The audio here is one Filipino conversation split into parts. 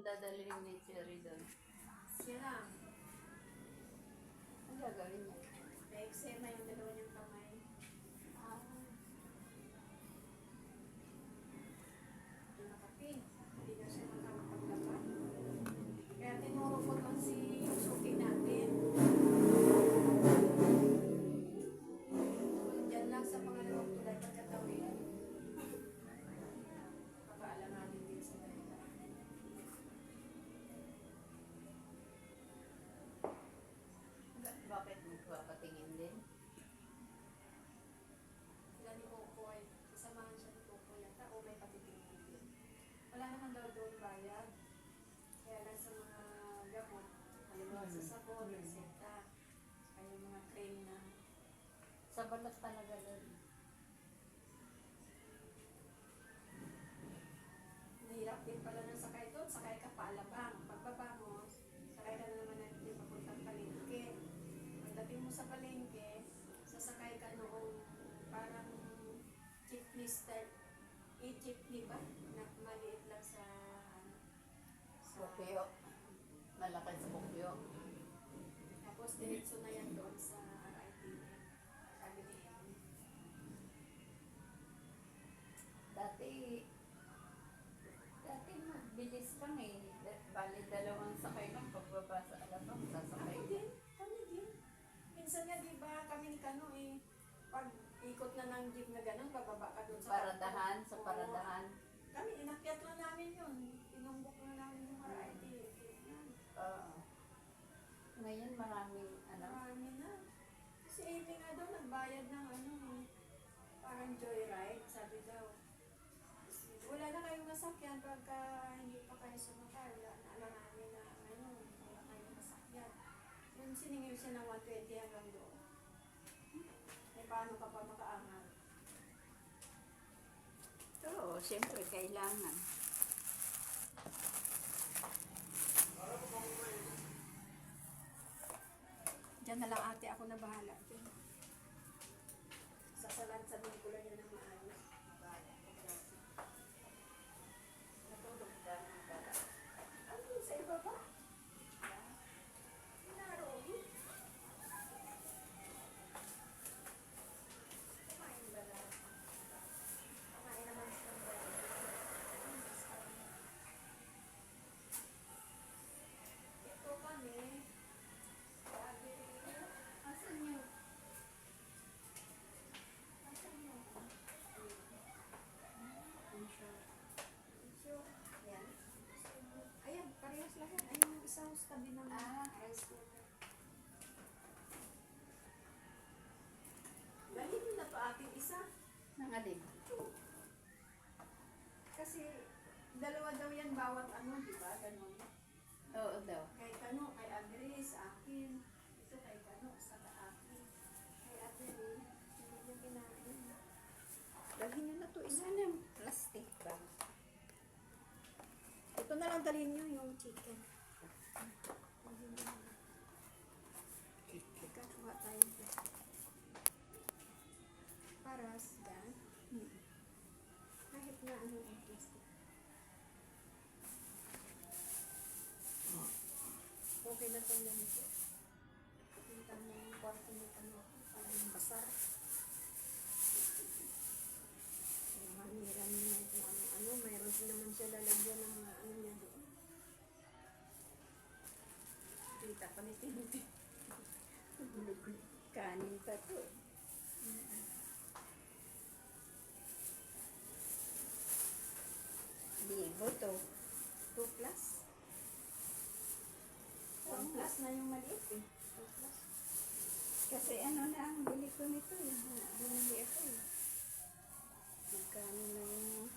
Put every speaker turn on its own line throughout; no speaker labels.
dadalhin ni Cherry doon?
Siya lang.
Ang gagawin niya?
May eksema yung dalawa niyang kamay.
Ah,
Hindi nakapin. Hindi na siya makakapaglakad. Kaya tinuro ko doon si Suki natin. Diyan lang sa pangalawang tulay pagkatawin. Papaalamanin din sila.
bakit magpapatingin din?
Sila ni Coco ay kasamahan siya ni Coco yata o may patitingin din. Wala naman daw doon bayad. Kaya lang sa mga gamot, halimbawa sa sabon, reseta, kaya yung mga cream na
Sa balat talaga doon.
nahirap din pala ng sakay doon, sakay ka pa Alabang. Pagbaba mo, sakay ka na naman natin papuntang palengke. Pagdating mo sa palengke, sasakay ka noong parang jeepney style. E-jeepney ba? Na maliit lang sa
Bukyo. Malaki sa bukyo.
tapos diretso na yan doon sa RITM. Sabi ni Amy.
Dati mabilis lang eh. Bali dalawang sakay lang pagbaba sa Alabang. Sasakay
Ako din, kami din. Minsan nga di ba kami ni Kano eh, pag ikot na ng jeep na gano'n, bababa ka doon sa
Paradahan, sa
Oo.
paradahan.
Kami, inakyat na namin yun. Inumbok na namin yung RITM.
Oo. Ngayon maraming
Marami na. Si Amy nga daw nagbayad ng ano eh, parang joyride, sabi daw. Wala na kayong nasakyan pagka hindi pa kayo sumakay. Wala na alam namin na ano, wala kayong nasakyan. Yung siningil siya ng 120 hanggang doon. Eh paano ka pa makaangat?
Oo, siyempre kailangan.
Diyan na lang ate, ako na bahala. Diyan. Sasalan-sabihin ko lang yan ng maayos.
Natulog ka ng bata.
Ano yun sa iba ba? Inarogi? Kumain ba na? Kumain naman sa ito kami. Sabi,
Asan yung
asan mo? Sure. Ayan. Ayan, parehas lang yan. Ayun yung isa sa tabi ng rice cooker. Dalhin mo na to ating isa.
nangalib?
Kasi dalawa daw yan bawat ano, di ba? Ganon.
Oo daw.
Kay Kano, kay Andres, akin. Ito kay Kano, saka akin. Kay Andres, hindi niya kinain. Dalhin niyo na to isa.
Ano yung plastic ba?
Ito na lang dalhin niyo yung chicken. Dalhin niyo na. Teka, kuha tayo dito. Paras, yan. Kahit na ano ang plastic. Okay na itong ganito. Punta mo yung kwarto ng ano, parang yung basar. Maniran niya kung ano-ano. Mayroon din naman siya lalagyan ng mga ano niya doon. Kita pa ni Timothy.
Kanin pa to. Libo to.
2 plus. 1 plus na yung maliit eh. 2 plus.
Kasi ano na ang bili ko nito eh. Bumili ako eh. Magkano na yung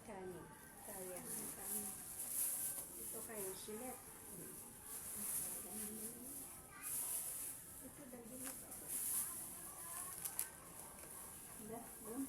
kanin. Kaya ang kanin.
Ito kayo, silet. Ito, dagdag na pa.
Doon.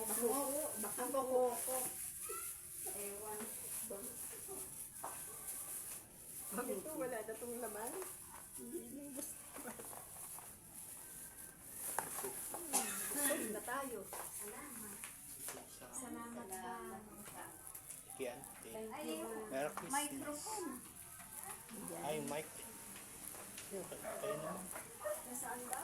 Baka kuko. Ewan.
Ito, wala na itong laman. Hindi inubos. Busog na tayo.
Salamat. Salamat ba?
Yan.
Ay,
Merry Christmas.
microphone.
Ay, mic. Kayo naman.
Nasaan ba?